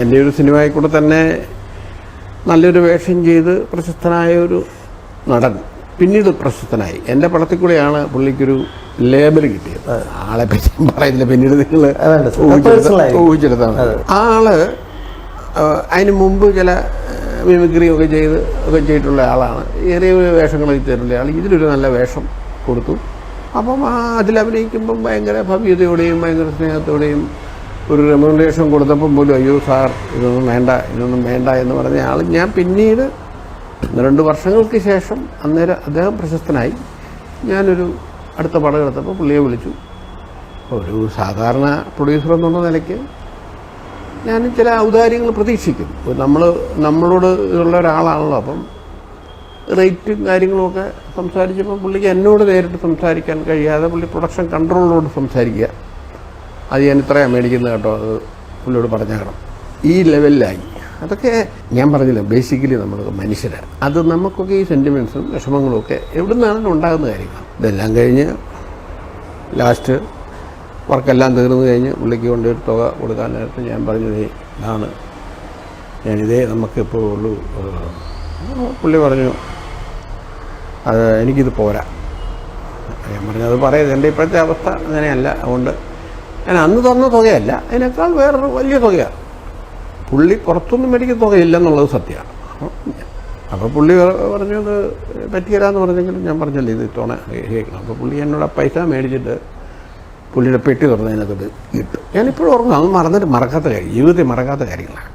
എൻ്റെ ഒരു സിനിമയിൽ കൂടെ തന്നെ നല്ലൊരു വേഷം ചെയ്ത് പ്രശസ്തനായ ഒരു നടൻ പിന്നീട് പ്രശസ്തനായി. എൻ്റെ പടത്തിൽ കൂടെയാണ് പുള്ളിക്കൊരു ലേബൽ കിട്ടിയത്. ആളെ പറ്റി പറയുന്നില്ല, പിന്നീട് നിങ്ങൾ ഊഹിച്ചെടുത്താണ്. ആള് അതിന് മുമ്പ് ചില മിമിക്രിയൊക്കെ ചെയ്തിട്ടുള്ള ആളാണ്. ഏറിയ വേഷങ്ങളൊക്കെ ചെയ്തിട്ടുള്ള ആൾ ഇതിലൊരു നല്ല വേഷം കൊടുത്തു. അപ്പം അതിലഭിനയിക്കുമ്പം ഭയങ്കര ഭവ്യതയോടെയും ഭയങ്കര സ്നേഹത്തോടെയും ഒരു റെമ്യൂണറേഷൻ കൊടുത്തപ്പം പോലും അയ്യോ സാർ ഇതൊന്നും വേണ്ട എന്ന് പറഞ്ഞ ആൾ ഞാൻ പിന്നീട് 2 വർഷങ്ങൾക്ക് ശേഷം അന്നേരം അദ്ദേഹം പ്രശസ്തനായി. ഞാനൊരു അടുത്ത പടം എടുത്തപ്പോൾ പുള്ളിയെ വിളിച്ചു. ഒരു സാധാരണ പ്രൊഡ്യൂസർ എന്നുള്ള നിലയ്ക്ക് ഞാൻ ചില ഔദാര്യങ്ങൾ പ്രതീക്ഷിക്കും. നമ്മളോട് ഉള്ള ഒരാളാണല്ലോ. അപ്പം റേറ്റും കാര്യങ്ങളുമൊക്കെ സംസാരിച്ചപ്പോൾ പുള്ളിക്ക് എന്നോട് നേരിട്ട് സംസാരിക്കാൻ കഴിയാതെ പുള്ളി പ്രൊഡക്ഷൻ കൺട്രോളോട് സംസാരിക്കുക. അത് ഞാൻ ഇത്രയാണ് മേടിക്കുന്നത് കേട്ടോ, അത് പുള്ളിയോട് പറഞ്ഞേക്കണം. ഈ ലെവലിലായി. അതൊക്കെ ഞാൻ പറഞ്ഞില്ല, ബേസിക്കലി നമ്മൾ മനുഷ്യരാണ്. അത് നമുക്കൊക്കെ ഈ സെൻറ്റിമെൻറ്റ്സും വിഷമങ്ങളും ഒക്കെ എവിടെ നിന്നാണെങ്കിലും ഉണ്ടാകുന്ന കാര്യങ്ങളാണ്. ഇതെല്ലാം കഴിഞ്ഞ് ലാസ്റ്റ് വർക്കെല്ലാം തീർന്നു കഴിഞ്ഞ് പുള്ളിക്ക് കൊണ്ടൊരു തുക കൊടുക്കാൻ നേരത്തെ ഞാൻ പറഞ്ഞത് ഇതാണ്, ഞാനിതേ നമുക്കിപ്പോൾ ഉള്ളൂ. പുള്ളി പറഞ്ഞു അത് എനിക്കിത് പോരാ. ഞാൻ പറഞ്ഞു അത് പറയരുത്, എൻ്റെ ഇപ്പോഴത്തെ അവസ്ഥ അങ്ങനെയല്ല. അതുകൊണ്ട് ഞാൻ അന്ന് തന്ന തുകയല്ല, അതിനേക്കാൾ വേറൊരു വലിയ തുകയാണ്. പുള്ളി പുറത്തൊന്നും മേടിക്കുന്ന തുകയില്ലെന്നുള്ളത് സത്യമാണ്. അപ്പോൾ പുള്ളി പറഞ്ഞു അത് പറ്റിയരാന്ന് പറഞ്ഞെങ്കിലും ഞാൻ പറഞ്ഞല്ലേ ഇത് തോണ കേൾക്കണം. അപ്പോൾ പുള്ളി എന്നോട് ആ പൈസ മേടിച്ചിട്ട് പുള്ളിയുടെ പെട്ടി തുറന്നതിനകത്ത് ഇട്ടു. ഞാനിപ്പോഴും ഓർക്കുന്നു, അത് മറക്കാത്ത കാര്യം, ജീവിതത്തിൽ മറക്കാത്ത കാര്യങ്ങളാണ്.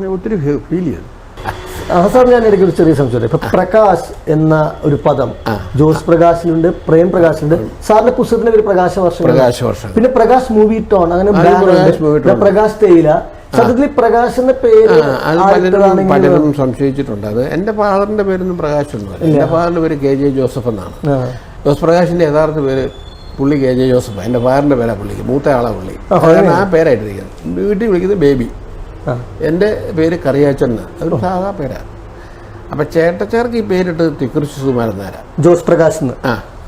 ഞാൻ ഒത്തിരി ഫീൽ ചെയ്തു. സാർ, ഞാൻ ഇടയ്ക്ക് ഒരു ചെറിയ സംശയം. ഇപ്പൊ പ്രകാശ് എന്ന ഒരു പദം ജോസ് പ്രകാശിലുണ്ട്, പ്രേം പ്രകാശിലുണ്ട്. സാറിന്റെ പുസ്തകത്തിന്റെ ഒരു പ്രകാശ വർഷം, പിന്നെ പ്രകാശ് മൂവി ടോൺ, അങ്ങനെ പ്രകാശ് തേയില. സത്യത്തിൽ പ്രകാശ് എന്ന പേര് പലരും സംശയിച്ചിട്ടുണ്ട്. അത് എൻ്റെ ഫാദറിന്റെ പേരൊന്നും പ്രകാശ് ഒന്നുമല്ല. എൻ്റെ ഫാദറിന്റെ പേര് KJ ജോസഫ് എന്നാണ്. ജോസ് പ്രകാശിന്റെ യഥാർത്ഥ പേര് പുള്ളി KJ ജോസഫ്. എൻ്റെ ഫാദറിന്റെ പേരാ പുള്ളിക്ക്, മൂത്ത ആളാ പുള്ളി. ആ പേരായിട്ടിരിക്കുന്നത്. വീട്ടിൽ വിളിക്കുന്നത് ബേബി. എൻ്റെ പേര് കറിയാച്ചൻ, അതൊരു സാധാ പേരാണ്. അപ്പം ചേട്ടച്ചേർക്ക് ഈ പേരിട്ട് തിക്കുറിച്ച് സുകുമാരൻ നായരാ. ജോസ് പ്രകാശ്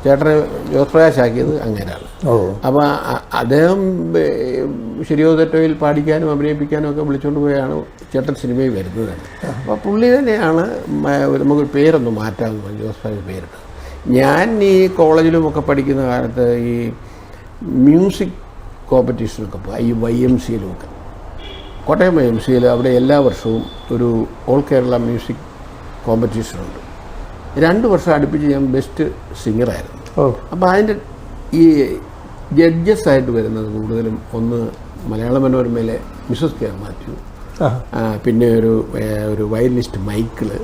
ചേട്ടനെ ജോസ് പ്രകാശ് ആക്കിയത് അങ്ങനെയാണ്. അപ്പം അദ്ദേഹം ശരിയോ തെറ്റോയിൽ പാടിക്കാനും അഭിനയിപ്പിക്കാനും ഒക്കെ വിളിച്ചുകൊണ്ട് പോയാണ് ചേട്ടൻ സിനിമയിൽ വരുന്നത്. അപ്പോൾ പുള്ളി തന്നെയാണ് നമുക്ക് പേരൊന്ന് മാറ്റാമെന്ന് ജോസ് പ്രകാശ് പേരിട്ട്. ഞാൻ ഈ കോളേജിലുമൊക്കെ പഠിക്കുന്ന കാലത്ത് ഈ മ്യൂസിക് കോമ്പറ്റീഷനൊക്കെ പോകും. ഈ YMCയിലുമൊക്കെ, കോട്ടയം YMCയിൽ അവിടെ എല്ലാ വർഷവും ഒരു ഓൾ കേരള മ്യൂസിക് കോമ്പറ്റീഷനുണ്ട്. 2 വർഷം അടുപ്പിച്ച് ഞാൻ ബെസ്റ്റ് സിംഗറായിരുന്നു. അപ്പോൾ അതിൻ്റെ ഈ ജഡ്ജസ് ആയിട്ട് വരുന്നത് കൂടുതലും ഒന്ന് മലയാള മനോരമയിലെ മിസസ് കെ മാത്യു, പിന്നെ ഒരു വയലിനിസ്റ്റ് മൈക്കിള്,